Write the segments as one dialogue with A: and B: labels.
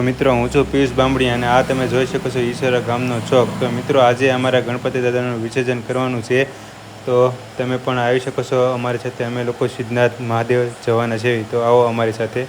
A: મિત્રો હું છું પિયુષ બામણી અને આ તમે જોઈ શકો છો ઈશ્વરા ગામનો ચોક. તો મિત્રો આજે અમારા ગણપતિ દાદાનું વિસર્જન કરવાનું છે, તો તમે પણ આવી શકો છો અમારી સાથે. અમે લોકો સિદ્ધનાથ મહાદેવ જવાના છે, તો આવો અમારી સાથે.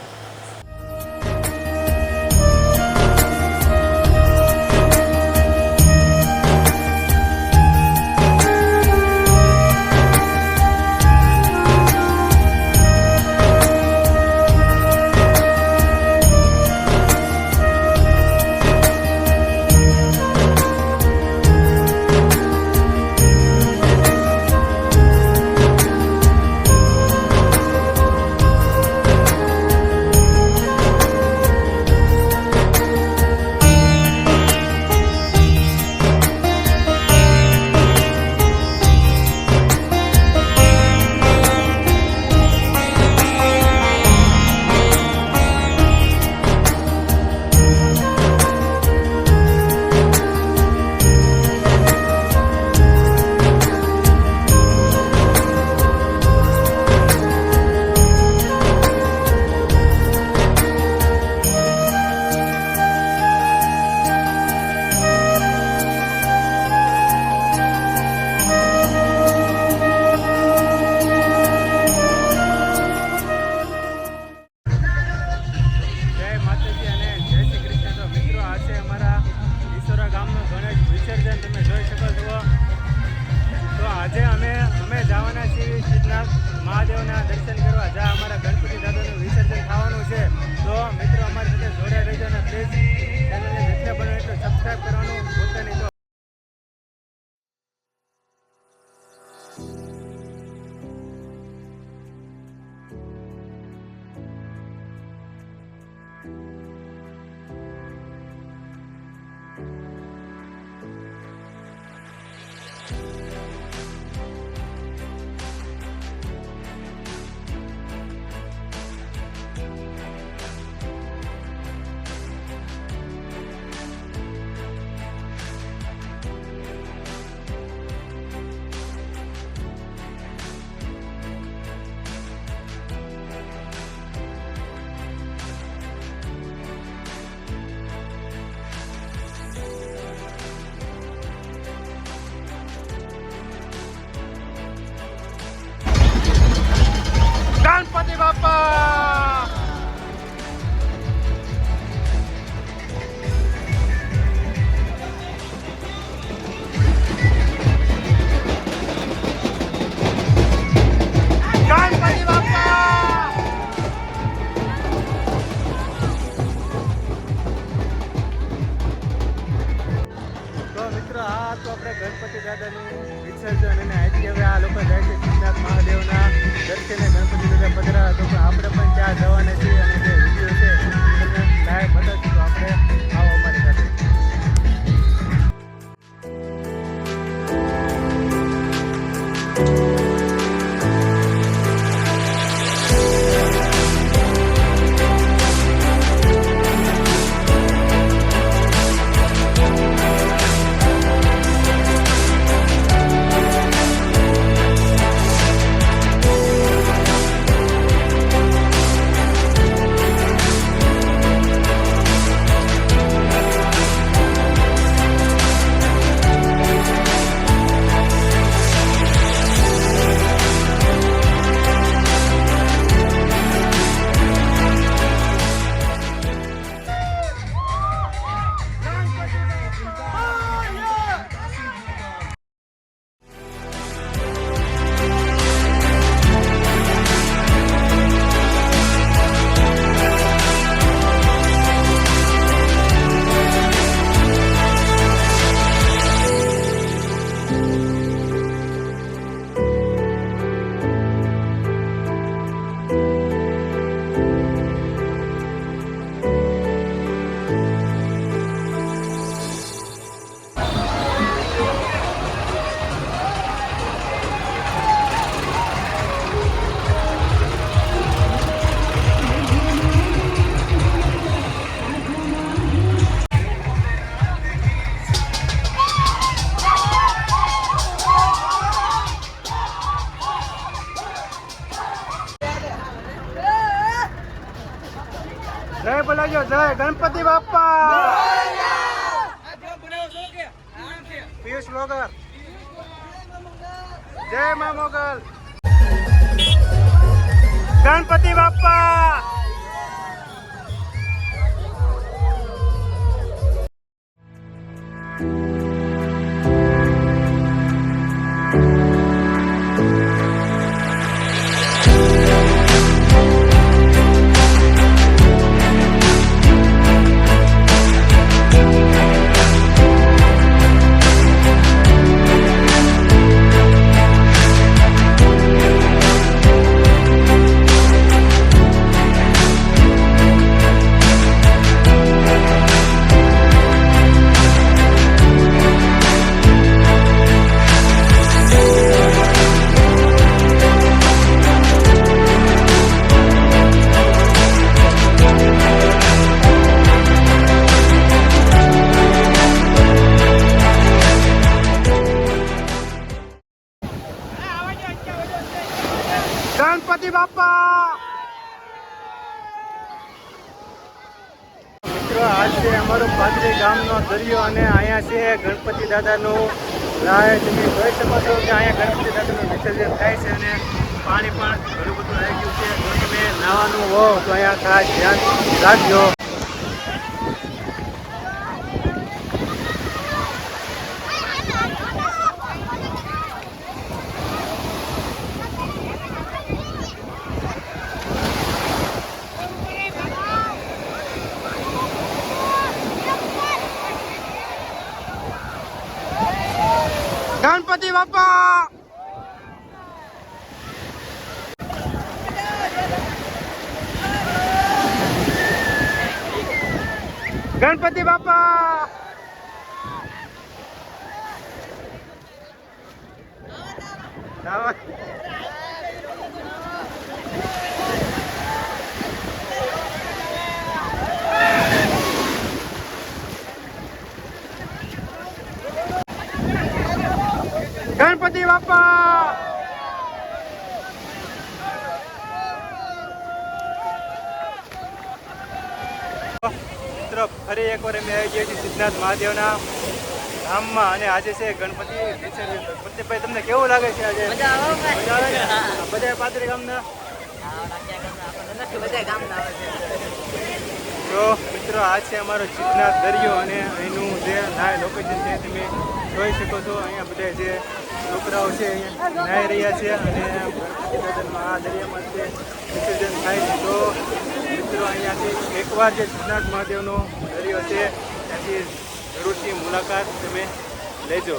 A: તમે જોઈ શકો છો. તો આજે અમે જવાના છીએ સિદ્ધનાથ મહાદેવના દર્શન કરવા, જ્યાં અમારા ગણપતિ દાદાનું વિસર્જન થવાનું છે. તો મિત્રો અમારી સાથે જોડાઈ રહેજો અને પ્લીઝ ચેનલને જેટલે બને એટલું સબસ્ક્રાઈબ કરવાનું ભૂલતા નહીં. ગણપતિ બાપા તો આપણે ગણપતિ દાદાનું વિસર્જન અને આજથી હવે આ લોકો જાય છે સિદ્ધનાથ મહાદેવના દર્શને. ગણપતિ દાદા પધરાવા, તો આપણે પણ ત્યાં જવાના છીએ અને જે વિડીયો છે તમને લાઈવ બતાવશું. તો આપણે આવો અમારી સાથે. ગણપતિ બાપ્પા. પિયુષ બ્લોગર. જય મા મોગલ. ગણપતિ બાપ્પા. ગણપતિ બાપ્પા. મિત્રો આજ છે અમારો પાદરી ગામનો દરિયો અને અહીંયા છે ગણપતિ દાદાનું રાય. તમે જોઈ શકો છો કે અહીંયા ગણપતિ દાદાનું વિસર્જન થાય છે અને પાણી પણ ઘણું બધું આવી ગયું છે. જો તમે નાવાનું હો તો અહીંયા ખાસ ધ્યાન રાખજો. ગણપતિ બાપ્પા. ગણપતિ બાપ્પા. ગણપતિ બાપ્પા. મિત્રો ફરી એકવાર અમે આવી ગયા છીએ સિદ્ધનાથ મહાદેવના ધામમાં અને આજે છે ગણપતિ વિસર્જન. પ્રતિભાઈ તમને કેવું લાગે છે આજે? બધા પાદરી ગામના તો મિત્રો આ છે અમારો સિદ્ધનાથ દરિયો અને અહીંનું જે લોકેશન છે તમે જોઈ શકો છો. અહીંયા બધા જે છોકરાઓ છે અહીંયા નાહી રહ્યા છે અને આ દરિયામાં છે વિસર્જન થાય છે. તો મિત્રો અહીંયાથી એકવાર જે સિદ્ધનાથ મહાદેવનો દરિયો છે ત્યાંથી જરૂરથી મુલાકાત તમે લેજો.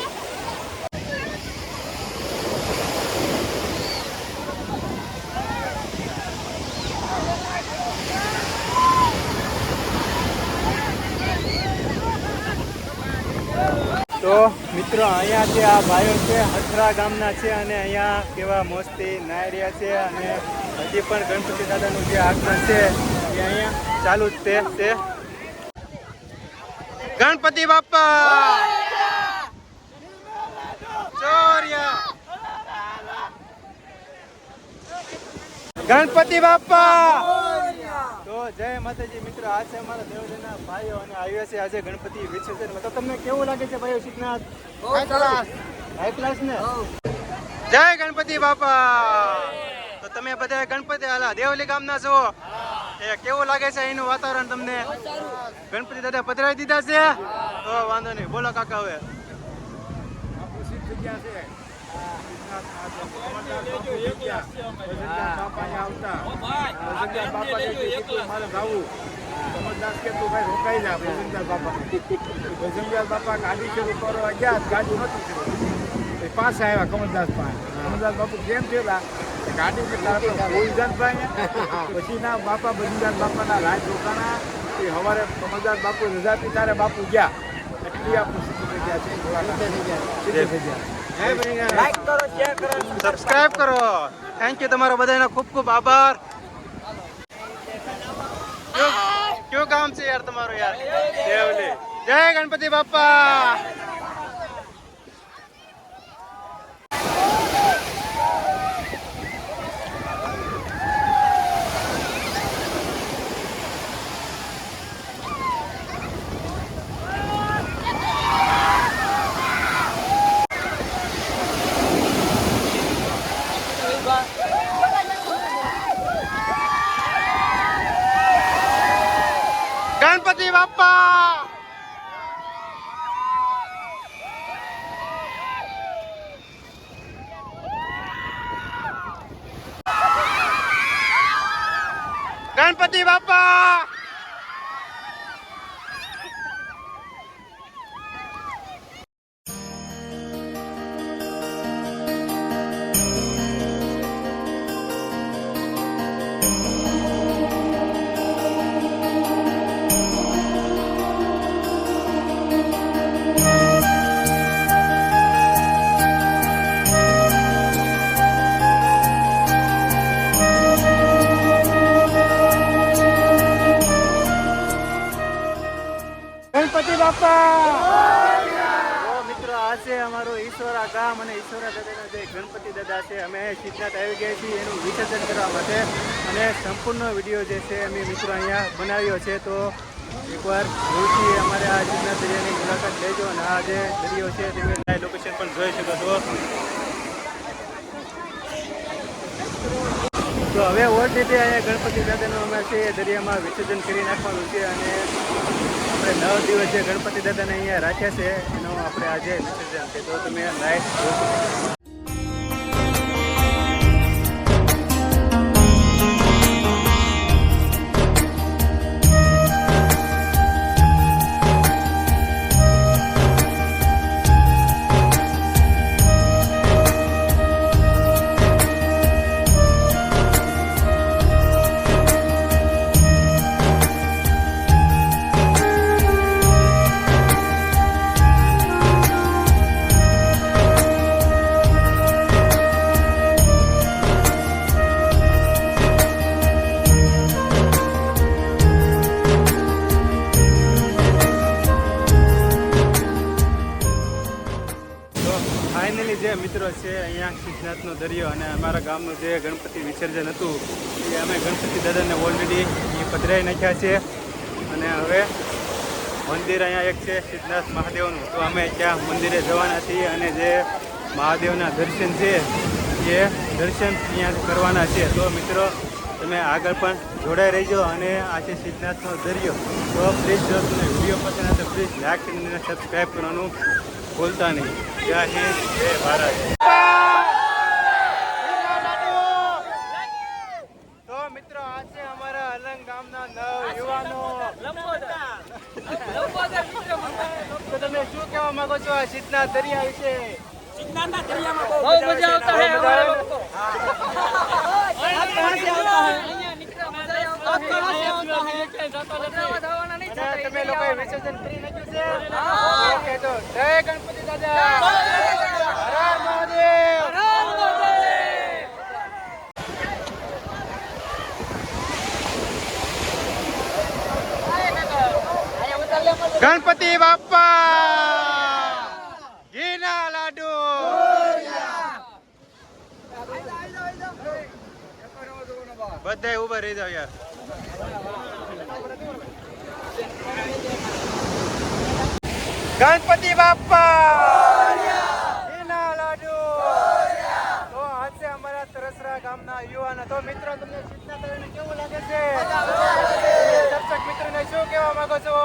A: તો મિત્રો અહીંયા જે આ ભાઈઓ છે હથરા ગામના છે અને અહીંયા કેવા મસ્તી નાહી રહ્યા છે અને હજી પણ ગણપતિ દાદાનું જે આગમન છે એ અહીંયા ચાલુ જ છે. ગણપતિ બાપ્પા. ગણપતિ બાપ્પા. તો જય માતાજી. મિત્રો આ છે અમારા દેવજના ભાઈઓ અને આવ્યા છે આજે ગણપતિ વિસર્જન. તો તમને કેવું લાગે છે ભાઈઓ સિદ્ધનાથ? હાઈ ક્લાસ ને. જય ગણપતિ બાપા. તો તમે બધા ગણપતિ દેવલી ગામના છો, એ કેવું લાગે છે એનું વાતાવરણ તમને? ગણપતિ દાદા પધરાવી દીધા છે તો વાંધો નહીં. બોલો કાકા. હવે
B: બાપા ગાડી શરૂ કરવા ગયા, ગાડી નહોતી પાસે આવ્યા કમલદાસ પાસે. કમલદાસ બાપુ કેમ થયેલા ગાડી પછી ના બાપા બજરંગદાસ બાપાના રાજ રોકાણા. એ સવારે કમલદાસ બાપુ રજા પી ત્યારે બાપુ ગયા. એટલી આ પ્રસિદ્ધ લાઈક કરો, શેર કરો,
A: સબસ્ક્રાઇબ કરો. Thank you. તમારો બધાનો ખૂબ ખૂબ આભાર. કયું કામ છે યાર તમારું યાર? દેવલી. જય ગણપતિ બાપા.
B: ગણપતિ બાપા ગણપતિ બાપા
A: તો મિત્રો આ છે અમારું ઈશ્વરા ગામ અને ઈશ્વરા દાદાના જે ગણપતિ દાદા છે અમે સિદ્ધનાથ આવી ગયા છીએ એનું વિસર્જન કરવા માટે અને સંપૂર્ણ વિડીયો જે છે અમે મિત્રો અહીંયા બનાવ્યો છે. તો એકવાર જરૂરથી અમારે આ સિદ્ધનાથ દરિયાની મુલાકાત લેજો અને આ જે દરિયો છે તમે લાઈવ લોકેશન પણ જોઈ શકો છો. તો હવે ઓલરેડી અહીંયા ગણપતિ દાદાનું અમે છે એ દરિયામાં વિસર્જન કરી નાખવાનું છે અને આપણે 9 દિવસ જે ગણપતિ દાદાને અહીંયા રાખ્યા છે એનું આપણે આજે વિસર્જન છે. તો તમે લાઈવ જોશો. ફાઇનલી જે મિત્રો છે અહીંયા સિદ્ધનાથનો દરિયો અને અમારા ગામનું જે ગણપતિ વિસર્જન હતું એ અમે ગણપતિ દાદાને ઓલરેડી પધરાવી નાખ્યા છે અને હવે મંદિર અહીંયા એક છે સિદ્ધનાથ મહાદેવનું. તો અમે ત્યાં મંદિરે જવાના છીએ અને જે મહાદેવના દર્શન છે એ દર્શન અહીંયા કરવાના છે. તો મિત્રો તમે આગળ પણ જોડાઈ રહીજો અને આ છે સિદ્ધનાથનો દરિયો. તો પ્લીઝ જો તમને વિડીયો પસંદ આવે તો પ્લીઝ લાઈક કરીને સબસ્ક્રાઈબ કરવાનું ભૂલતા નહીં. જય હિન્દ, જય ભારત. તો મિત્રો આ છે અમારા અલંગ ગામના 9 યુવાનો. તો તમે શું કહેવા માંગો છો આ સિદ્ધનાથ દરિયા વિશે?
C: સિદ્ધનાથના દરિયામાં બહુ મજા આવતા હે અમારે લોકો.
A: તમે લોકોએ વિસર્જન કરી નાખ્યું છે? ઓકે, તો જય ગણપતિ દાદા. હર હર મહાદેવ.
B: ગણપતિ બાપા ઘીના લાડુ બધા ઉભા રહી જાવ યાર. ગણપતિ બાપા ઘીના લાડુ. તો આ છે અમારા તરસરા ગામના યુવાનો. તો મિત્રો તમને સિદ્ધનાથ દરિયાને કેવું લાગે છે? દર્શક મિત્રોને શું કહેવા માંગો છો?